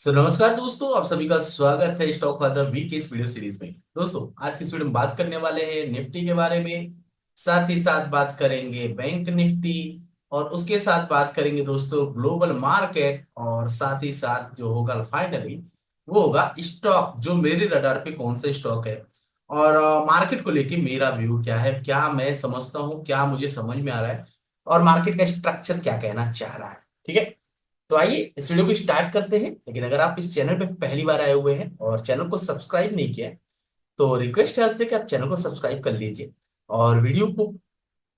नमस्कार दोस्तों, आप सभी का स्वागत है स्टॉक फादर वीक के इस वीडियो सीरीज में। दोस्तों, आज की इस वीडियो में बात करने वाले हैं निफ्टी के बारे में। साथ ही साथ बात करेंगे बैंक निफ्टी और उसके साथ बात करेंगे दोस्तों ग्लोबल मार्केट। और साथ ही साथ जो होगा फाइनली वो होगा स्टॉक, जो मेरे रडार पे कौन सा स्टॉक है और मार्केट को लेके मेरा व्यू क्या है, क्या मैं समझता हूँ, क्या मुझे समझ में आ रहा है और मार्केट का स्ट्रक्चर क्या कहना चाह रहा है। ठीक है, तो आइए इस वीडियो को स्टार्ट करते हैं। लेकिन अगर आप इस चैनल पे पहली बार आए हुए हैं और चैनल को सब्सक्राइब नहीं किया है, तो रिक्वेस्ट है आपसे कि आप चैनल को सब्सक्राइब कर लीजिए और वीडियो को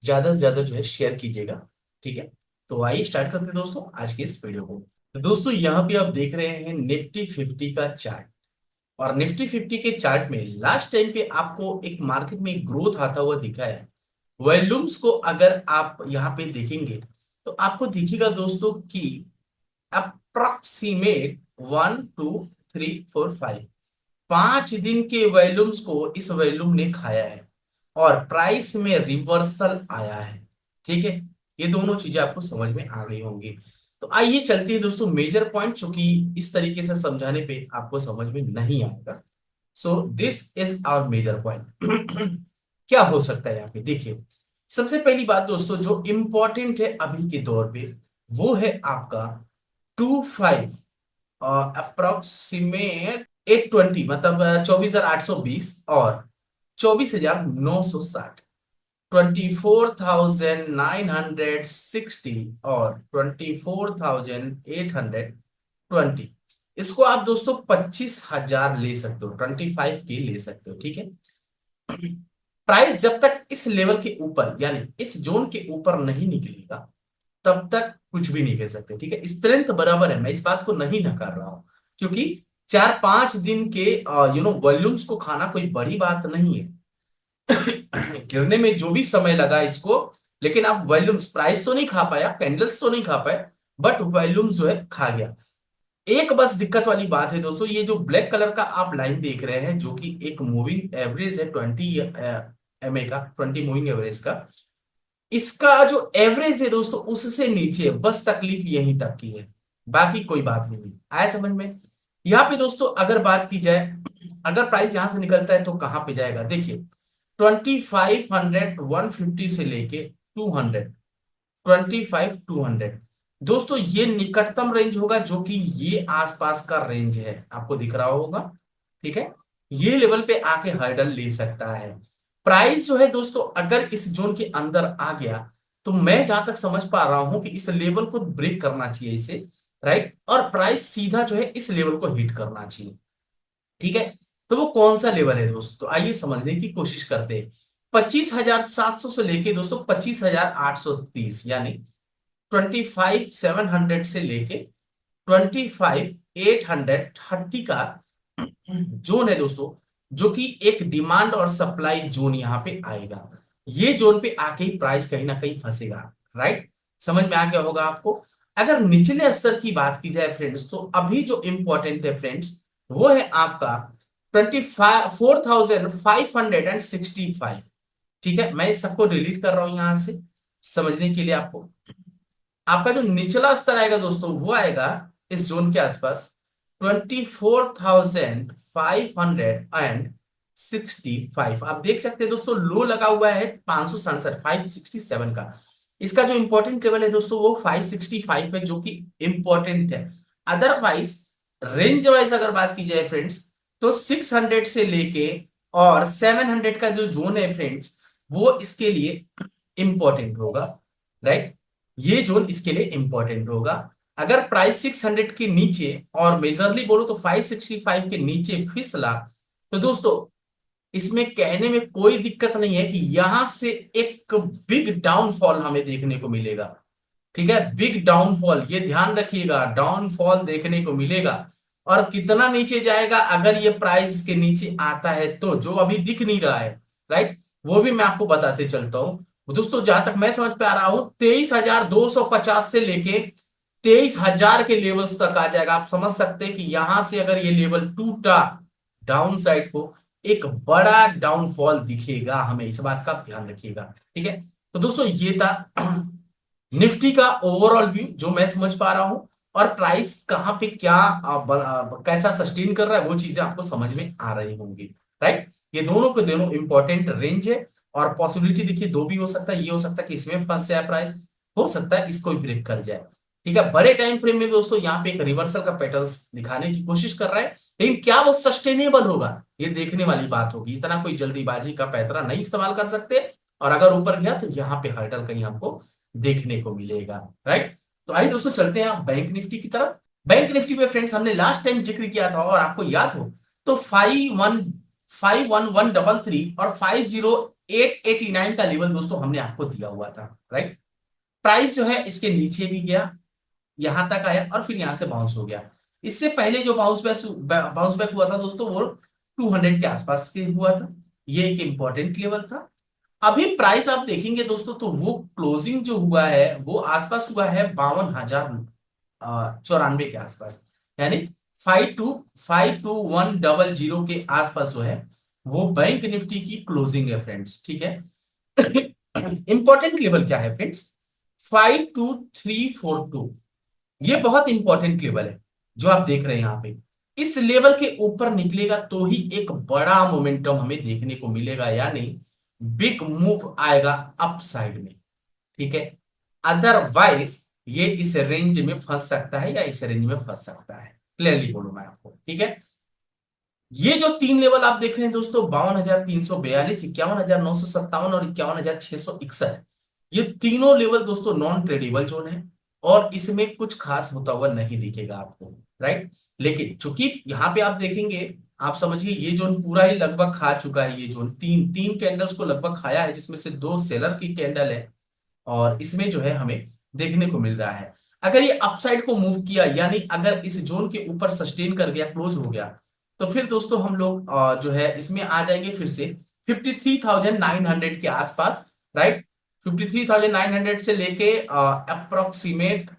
ज्यादा से ज्यादा जो है शेयर कीजिएगा। ठीक है, तो आइए स्टार्ट करते हैं दोस्तों आज की इस वीडियो को। तो दोस्तों, यहाँ पे आप देख रहे हैं निफ्टी 50 का चार्ट। और निफ्टी 50 के चार्ट में लास्ट टाइम पे आपको एक मार्केट में ग्रोथ आता हुआ दिखा है। वॉल्यूम्स को अगर आप यहाँ पे देखेंगे तो आपको दिखेगा दोस्तों कि अप्रोक्सीमेट 1 2 3 4 5 5 दिन के वॉल्यूम्स को इस वॉल्यूम ने खाया है और प्राइस में रिवर्सल आया है। ठीक है, ये दोनों चीजें आपको समझ में आ गई होंगी। तो आइए चलते हैं दोस्तों मेजर पॉइंट, चूंकि इस तरीके से समझाने पे आपको समझ में नहीं आएगा। So this is our major point. क्या हो सकता है यहाँ पे, देखिए। सबसे पहली बात दोस्तों जो इंपॉर्टेंट है अभी के दौर पे, वो है आपका 25 अप्रोक्सीमेट 820, मतलब 24,820 और 24,960, 24,960 और 24,820। इसको आप दोस्तों 25,000 ले सकते हो, 25 के ले सकते हो। ठीक है, प्राइस जब तक इस लेवल के ऊपर यानी इस जोन के ऊपर नहीं निकलेगा तब तक कुछ भी नहीं कह सकते। ठीक है, स्ट्रेंथ बराबर है, मैं इस बात को नहीं नकार रहा हूं, क्योंकि 4 5 दिन के वॉल्यूम्स को खाना कोई बड़ी बात नहीं है। गिरने में जो भी समय लगा इसको, लेकिन आप वॉल्यूम्स, प्राइस तो नहीं खा पाया, कैंडल्स तो नहीं खा पाए, बट वॉल्यूम्स जो है खा गया। एक बस दिक्कत वाली बात है दोस्तों, ये जो ब्लैक कलर का आप लाइन देख रहे हैं जो कि एक मूविंग एवरेज है 20 MA का, 20 मूविंग एवरेज का, इसका जो एवरेज है दोस्तों उससे नीचे है। बस तकलीफ यहीं तक की है, बाकी कोई बात नहीं है। आया समझ में? यहाँ पे दोस्तों अगर बात की जाए, अगर प्राइस यहां से निकलता है तो कहां पे जाएगा, देखिए। 2500 150 से लेके 200, 25 200 दोस्तों, ये निकटतम रेंज होगा, जो कि ये आसपास का रेंज है, आपको दिख रहा होगा। ठीक है, ये लेवल पे आके हर्डल ले सकता है। प्राइस जो है दोस्तों अगर इस जोन के अंदर आ गया तो मैं जहां तक समझ पा रहा हूं कि इस लेवल को ब्रेक करना चाहिए इसे, राइट, और प्राइस सीधा जो है इस लेवल को हिट करना चाहिए। ठीक है, तो वो कौन सा लेवल है दोस्तों, आइए समझने की कोशिश करते हैं। 25,700 से लेके दोस्तों 25,830, यानी 25,700 से लेके 25,830 का जोन है दोस्तों, जो कि एक डिमांड और सप्लाई जोन यहां पे आएगा। ये जोन पे आके ही प्राइस कहीं ना कहीं फंसेगा, राइट। समझ में आ गया होगा आपको। अगर निचले स्तर की बात की जाए फ्रेंड्स, तो अभी जो इंपॉर्टेंट है फ्रेंड्स, वो है आपका 24,565। ठीक है, मैं इस सबको डिलीट कर रहा हूं यहां से समझने के लिए आपको। आपका जो निचला स्तर आएगा दोस्तों वो आएगा इस जोन के आसपास 24,565। आप देख सकते हैं दोस्तों लो लगा हुआ है 567, 567 का। इसका जो इंपॉर्टेंट लेवल है दोस्तों वो 565 है, जो कि इंपॉर्टेंट है। अदरवाइज रेंज वाइज अगर बात की जाए फ्रेंड्स, तो 600 से लेके और 700 का जो जोन है फ्रेंड्स, वो इसके लिए इंपॉर्टेंट होगा, राइट। ये जोन इसके लिए इंपॉर्टेंट होगा। अगर प्राइस 600 के नीचे और मेजरली बोलो तो 565 के नीचे फिसला, तो दोस्तों इसमें कहने में कोई दिक्कत नहीं है कि यहां से एक बिग डाउनफॉल हमें देखने को मिलेगा। ठीक है, बिग डाउनफॉल, ये ध्यान रखिएगा, डाउनफॉल देखने को मिलेगा। और कितना नीचे जाएगा अगर ये प्राइस के नीचे आता है, तो जो अभी दिख नहीं रहा है, राइट, वो भी मैं आपको बताते चलता हूं दोस्तों। जहां तक मैं समझ पे आ रहा हूं 23,250 से लेके 23,000 के लेवल्स तक आ जाएगा। आप समझ सकते हैं कि यहां से अगर ये लेवल टूटा डाउन साइड को, एक बड़ा डाउनफॉल दिखेगा हमें, इस बात का ध्यान रखिएगा। ठीक है, तो दोस्तों ये था निफ्टी का ओवरऑल व्यू जो मैं समझ पा रहा हूं। और प्राइस कहाँ पे क्या कैसा सस्टेन कर रहा है, वो चीजें आपको समझ में आ रही होंगी, राइट। ये दोनों के दोनों इंपॉर्टेंट रेंज है, और पॉसिबिलिटी देखिए दो भी हो सकता है, ये हो सकता है कि इसमें फंस जाए प्राइस, हो सकता है इसको भी ब्रेक कर जाए। ठीक है, बड़े टाइम फ्रेम में दोस्तों यहाँ पे एक रिवर्सल का पैटर्न दिखाने की कोशिश कर रहा है, लेकिन क्या वो सस्टेनेबल होगा, ये देखने वाली बात होगी। इतना कोई जल्दीबाजी का पैतरा नहीं इस्तेमाल कर सकते, और अगर ऊपर गया तो यहाँ पे हर्डल कहीं हमको देखने को मिलेगा, राइट। तो आइए दोस्तों चलते हैं आप बैंक निफ्टी की तरफ। बैंक निफ्टी पे फ्रेंड्स हमने लास्ट टाइम जिक्र किया था, और आपको याद हो तो 51133 और 50889 का लेवल दोस्तों हमने आपको दिया हुआ था, राइट। प्राइस जो है इसके नीचे भी गया, यहां तक आया और फिर यहां से बाउंस हो गया। इससे पहले जो बाउंस बैक हुआ था दोस्तों वो 200 के आसपास के हुआ था, ये एक इंपॉर्टेंट लेवल था। अभी प्राइस आप देखेंगे दोस्तों तो वो क्लोजिंग जो हुआ है वो आसपास हुआ है 52,094 के आसपास, यानी 525100 के आसपास जो है वो बैंक निफ्टी की क्लोजिंग है फ्रेंड्स, ठीक है। इंपॉर्टेंट लेवल क्या है फ्रेंड्स, 52342, ये बहुत इंपॉर्टेंट लेवल है जो आप देख रहे हैं यहाँ पे। इस लेवल के ऊपर निकलेगा तो ही एक बड़ा मोमेंटम हमें देखने को मिलेगा, यानी बिग मूव आएगा अप साइड में, ठीक है। अदरवाइज ये इस रेंज में फंस सकता है या इस रेंज में फंस सकता है, क्लियरली बोलूं मैं आपको, ठीक है। ये जो तीन लेवल आप देख रहे हैं दोस्तों, 52,342, 51,957 और 51,661, ये तीनों लेवल दोस्तों नॉन ट्रेडेबल जोन है, और इसमें कुछ खास होता हुआ नहीं दिखेगा आपको, राइट। लेकिन चूंकि यहाँ पे आप देखेंगे, आप समझिए ये जोन पूरा ही लगभग खा चुका है, ये जोन तीन तीन कैंडल्स को लगभग खाया है, जिसमें से दो सेलर की कैंडल है, और इसमें जो है हमें देखने को मिल रहा है। अगर ये अपसाइड को मूव किया, यानी अगर इस जोन के ऊपर सस्टेन कर गया, क्लोज हो गया, तो फिर दोस्तों हम लोग जो है इसमें आ जाएंगे फिर से 53,900 के आसपास, राइट। 53,900 से लेके अप्रोक्सीमेट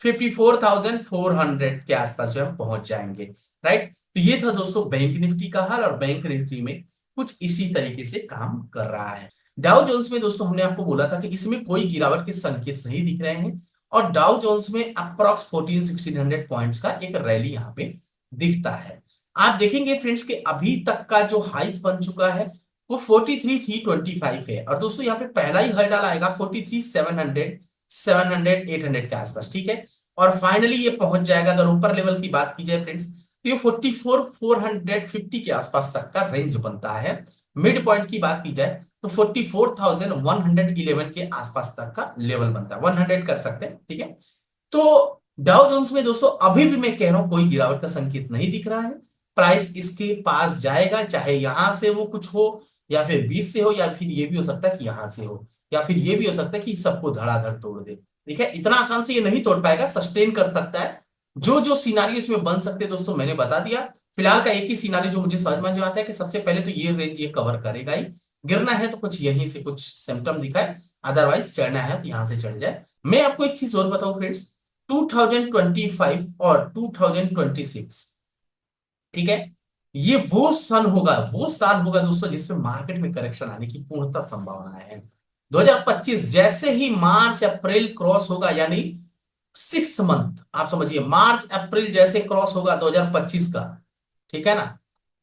54,400 के आसपास जो हम पहुंच जाएंगे, राइट। तो ये था दोस्तों बैंक निफ्टी का हाल, और बैंक निफ्टी में कुछ इसी तरीके से काम कर रहा है। डाउ जोन्स में दोस्तों हमने आपको बोला था कि इसमें कोई गिरावट के संकेत नहीं दिख रहे हैं, और डाउ जोन्स में अप्रॉक्स 14-1600 पॉइंट्स का एक रैली यहाँ पे दिखता है। आप देखेंगे फ्रेंड्स कि अभी तक का जो हाइस बन चुका है वो 43,325 है, और दोस्तों यहाँ पे पहला ही हर्डल आएगा 43,700 700 800 के आसपास, ठीक है। और फाइनली ये पहुंच जाएगा, अगर ऊपर लेवल की बात की जाए फ्रेंड्स, तो ये 44,450 के आसपास तक का रेंज बनता है। मिड पॉइंट की बात की जाए तो 44,111 के आसपास तक का लेवल बनता है, 100 कर सकते हैं, ठीक है। तो डाउ जोन्स में दोस्तों अभी भी मैं कह रहा हूं कोई गिरावट का संकेत नहीं दिख रहा है। प्राइस इसके पास जाएगा, चाहे यहां से वो कुछ हो, या फिर 20 से हो, या फिर ये भी हो सकता है कि यहां से हो, या फिर ये भी हो सकता है कि सबको धड़ाधड़ तोड़ दे, ठीक है। इतना आसान से ये नहीं तोड़ पाएगा, सस्टेन कर सकता है। जो जो सिनारियो इसमें बन सकते हैं दोस्तों मैंने बता दिया। फिलहाल का एक ही सिनारियो जो मुझे समझ में आता है कि सबसे पहले तो ये रेंज ये कवर करेगा ही, गिरना है तो कुछ यहीं से कुछ सिम्टम दिखाए, अदरवाइज चढ़ना है तो यहां से चढ़ जाए। मैं आपको एक चीज और बताऊं फ्रेंड्स, 2025 और 2026, ठीक है, ये वो सन होगा, वो साल होगा दोस्तों जिसमें मार्केट में करेक्शन आने की पूर्णतः संभावना है। 2025 जैसे ही मार्च अप्रैल क्रॉस होगा, यानी 6 मंथ, आप समझिए मार्च अप्रैल जैसे क्रॉस होगा 2025 का, ठीक है ना,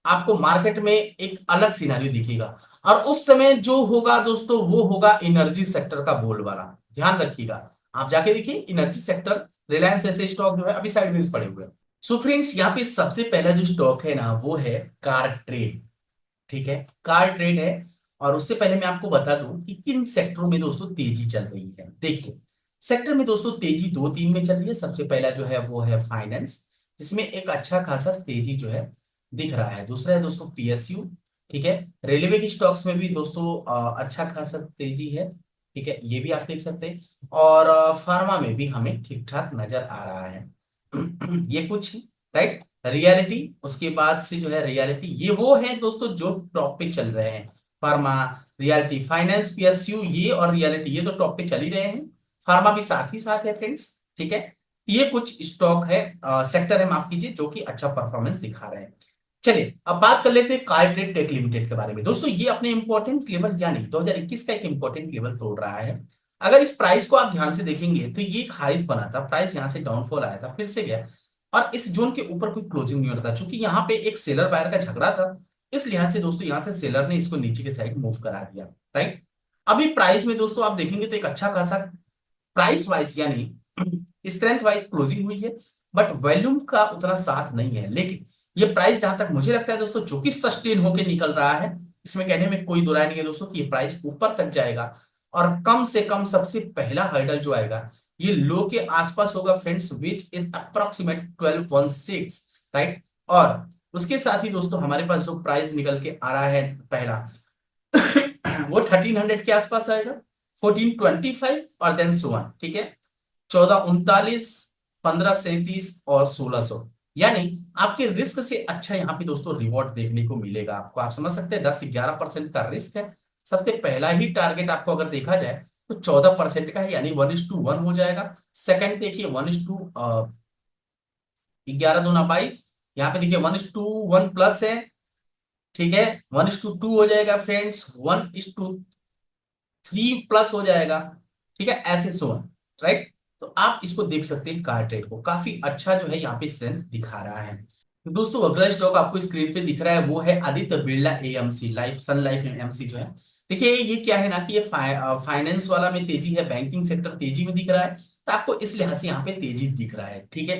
आपको मार्केट में एक अलग सिनारियो दिखेगा। और उस समय जो होगा दोस्तों वो होगा एनर्जी सेक्टर का बोलबाला, ध्यान रखिएगा। आप जाके देखिए एनर्जी सेक्टर, रिलायंस ऐसे स्टॉक जो है अभी साइडवेज पड़े हुए हैं। सो फ्रेंड्स यहाँ पे सबसे पहला जो स्टॉक है ना वो है कार ट्रेड, ठीक है, कार ट्रेड है। और उससे पहले मैं आपको बता दूं कि किन सेक्टरों में दोस्तों तेजी चल रही है। देखिए सेक्टर में दोस्तों तेजी दो तीन में चल रही है। सबसे पहला जो है वो है फाइनेंस, जिसमें एक अच्छा खासा तेजी जो है दिख रहा है। दूसरा है दोस्तों पीएसयू, ठीक है। रेलवे के स्टॉक्स में भी दोस्तों अच्छा खासा तेजी है, ठीक है, ये भी आप देख सकते हैं। और फार्मा में भी हमें ठीक ठाक नजर आ रहा है। ये कुछ, राइट, रियलिटी, उसके बाद से जो है रियलिटी, ये वो है दोस्तों जो टॉप पे चल रहे हैं। फार्मा, रियलिटी, फाइनेंस, पीएसयू, ये और रियलिटी, ये तो टॉप पे चल ही रहे हैं। फार्मा भी साथ ही साथ है फ्रेंड्स, ठीक है। ये कुछ स्टॉक है, सेक्टर है माफ कीजिए, जो कि अच्छा परफॉर्मेंस दिखा रहे हैं। चलिए अब बात कर लेते हैं कार्ट्रेड टेक लिमिटेड के बारे में। दोस्तों ये अपने इंपॉर्टेंट लेवल यानी 2021 का एक इंपॉर्टेंट लेवल तोड़ रहा है, अगर इस प्राइस को आप ध्यान से देखेंगे तो ये एक हाईस बना था, प्राइस यहाँ से डाउनफॉल आया था, फिर से गया और इस जोन के ऊपर कोई क्लोजिंग नहीं हो रहा था, क्योंकि यहाँ पे एक सेलर बायर का झगड़ा था। इस लिहाज से दोस्तों यहाँ से सेलर ने इसको नीचे के साइड मूव करा दिया, राइट। अभी प्राइस में दोस्तों आप देखेंगे तो एक अच्छा खासा प्राइस वाइज यानी स्ट्रेंथ वाइज क्लोजिंग हुई है, बट वॉल्यूम का उतना साथ नहीं है। लेकिन ये प्राइस जहां तक मुझे लगता है दोस्तों जो कि सस्टेन होके निकल रहा है, इसमें कहने में कोई दो राय नहीं है दोस्तों कि ये प्राइस ऊपर तक जाएगा और कम से कम सबसे पहला हर्डल जो आएगा ये लो के आसपास होगा friends, which is approximate 1216, right. और उसके साथ ही दोस्तों हमारे पास जो प्राइस निकल के आ रहा है पहला वो 1300 के आसपास आएगा, 1425 और देन सो ऑन, ठीक है। 1439, 1537 और 1600, यानी आपके रिस्क से अच्छा यहाँ पे दोस्तों रिवॉर्ड देखने को मिलेगा आपको। आप समझ सकते हैं 10 से 11% का रिस्क है। सबसे पहला ही टारगेट आपको अगर देखा जाए तो 14% का है, यानी 1:1 हो जाएगा। सेकंड देखिए 1:11 दूना 22, यहाँ पे देखिए 1:1 प्लस है, ठीक है। 1:2 हो जाएगा फ्रेंड्स, 1:3 प्लस हो जाएगा, ठीक है, ऐसे सो ऑन, राइट। तो आप इसको देख सकते हैं, कार ट्रेड को काफी अच्छा जो है यहाँ पे स्ट्रेंथ दिखा रहा है। तो दोस्तों अगला स्टॉक आपको स्क्रीन पे दिख रहा है वो है आदित्य बिरला एएमसी लाइफ, सन लाइफ एएमसी जो है। देखिए ये क्या है ना कि ये फाइनेंस वाला में तेजी है, बैंकिंग सेक्टर तेजी में दिख रहा है, तो आपको इस लिहाज से यहाँ पे तेजी दिख रहा है, ठीक है।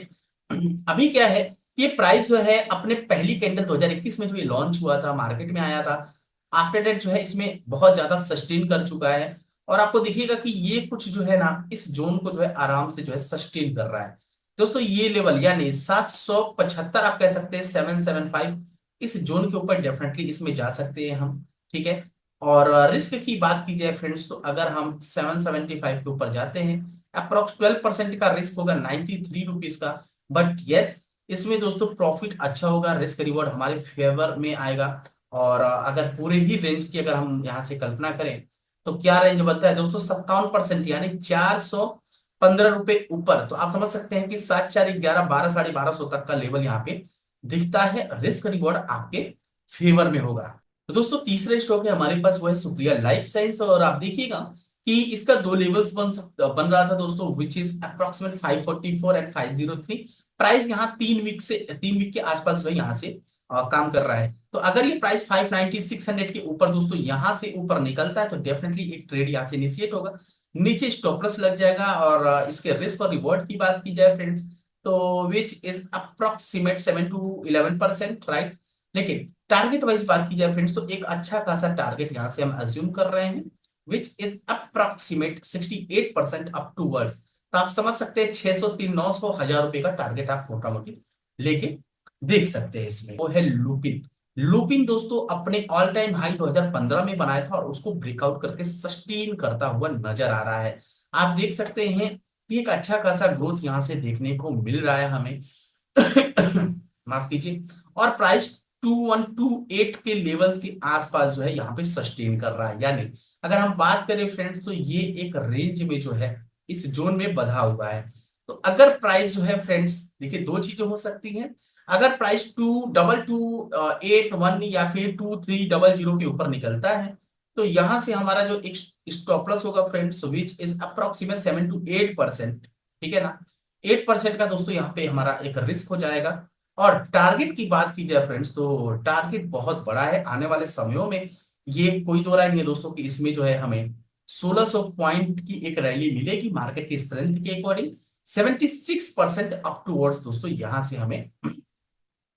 अभी क्या है, ये प्राइस जो है अपने पहली कैंडल 2021 में जो ये लॉन्च हुआ था, मार्केट में आया था, आफ्टर डेट जो है इसमें बहुत ज्यादा सस्टेन कर चुका है। और आपको दिखेगा कि ये कुछ जो है ना इस जोन को जो है आराम से जो है सस्टेन कर रहा है दोस्तों। ये लेवल यानी 775 आप कह सकते हैं, 775, इस जोन के ऊपर डेफिनेटली इसमें जा सकते हैं हम, ठीक है। और रिस्क की बात की जाए फ्रेंड्स, तो अगर हम 775 के ऊपर जाते हैं, अप्रोक्स 12% का रिस्क होगा 93 रुपीज का। बट यस, इसमें दोस्तों प्रॉफिट अच्छा होगा, रिस्क रिवॉर्ड हमारे फेवर में आएगा। और अगर पूरे ही रेंज की अगर हम यहाँ से कल्पना करें तो क्या रेंज बनता है दोस्तों, 57%, यानी 415 रुपए ऊपर। तो आप समझ सकते हैं कि 7, 4, 11, 12, 1250 तक का लेवल यहाँ पे दिखता है, रिस्क रिवॉर्ड आपके फेवर में होगा। तो दोस्तों तीसरा स्टॉक है हमारे पास वो है सुप्रिया लाइफ साइंस, और आप देखिएगा कि इसका दो लेवल्स बन रहा था दोस्तों, which is approximate 544 and 503। Price यहाँ 3 वीक के आसपास जो है यहाँ से काम कर रहा है। तो अगर ये प्राइस 590 600 के ऊपर दोस्तों यहाँ से ऊपर निकलता है तो डेफिनेटली एक ट्रेड यहाँ से इनिशिएट होगा, नीचे स्टॉप लॉस लग जाएगा। और इसके रिस्क और रिवॉर्ड की बात की जाए फ्रेंड्स, तो which is approximate 7 to 11%, right. लेकिन टारगेट वाइज बात की जाए फ्रेंड्स तो एक अच्छा खासा टारगेट यहाँ से हम अज्यूम कर रहे हैं, which is approximate 68% up towards. तो आप समझ सकते हैं 600, 300, 900, 1000 रुपए का टारगेट आप मोटा मोटी लेके देख सकते हैं। इसमें वो है लुपिन। लुपिन दोस्तों अपने ऑल टाइम हाई 2015 में बनाया था और उसको ब्रेकआउट करके सस्टेन करता हुआ नजर आ रहा है। आप देख सकते हैं कि एक अच्छा खासा ग्रोथ यहां से देखने को मिल रहा है हमें माफ कीजिए। और प्राइस 2128 के लेवल्स के आसपास जो है यहाँ पे सस्टेन कर रहा है, यानी अगर हम बात करें फ्रेंड्स तो ये एक रेंज में जो है इस जोन में बधा हुआ है। तो अगर प्राइस जो है फ्रेंड्स, देखिए दो चीजें हो सकती हैं, अगर प्राइस 2281 या फिर 2300 के ऊपर निकलता है तो यहां से हमारा जो एक स्टॉप लॉस होगा friends, which is approximate 7 to 8%, ठीक है ना। 8% का दोस्तों यहाँ पे हमारा एक रिस्क हो जाएगा। और टारगेट की बात की जाए फ्रेंड्स तो टारगेट बहुत बड़ा है आने वाले समयों में, ये कोई दो राय नहीं है दोस्तों कि इसमें जो है हमें 1600 पॉइंट की एक रैली मिलेगी मार्केट की स्ट्रेंथ के अकॉर्डिंग। 76% अप टूवर्ड्स दोस्तों यहां से हमें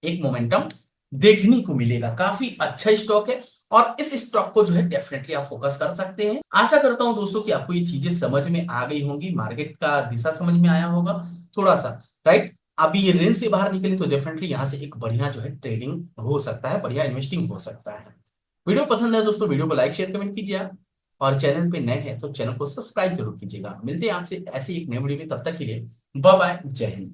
एक मोमेंटम देखने को मिलेगा। काफी अच्छा स्टॉक है और इस स्टॉक को जो है डेफिनेटली आप फोकस कर सकते हैं। आशा करता हूं दोस्तों कि आपको ये चीजें समझ में आ गई होंगी, मार्केट का दिशा समझ में आया होगा थोड़ा सा, राइट। अभी ये रेंज से बाहर निकले तो डेफिनेटली यहां से एक बढ़िया जो है ट्रेडिंग हो सकता है, बढ़िया इन्वेस्टिंग हो सकता है। वीडियो पसंद है दोस्तों, वीडियो को लाइक शेयर कमेंट कीजिए आप, और चैनल पे नए हैं तो चैनल को सब्सक्राइब जरूर कीजिएगा। मिलते हैं आपसे ऐसे एक नए वीडियो में, तब तक के लिए बाय बाय, जय हिंद।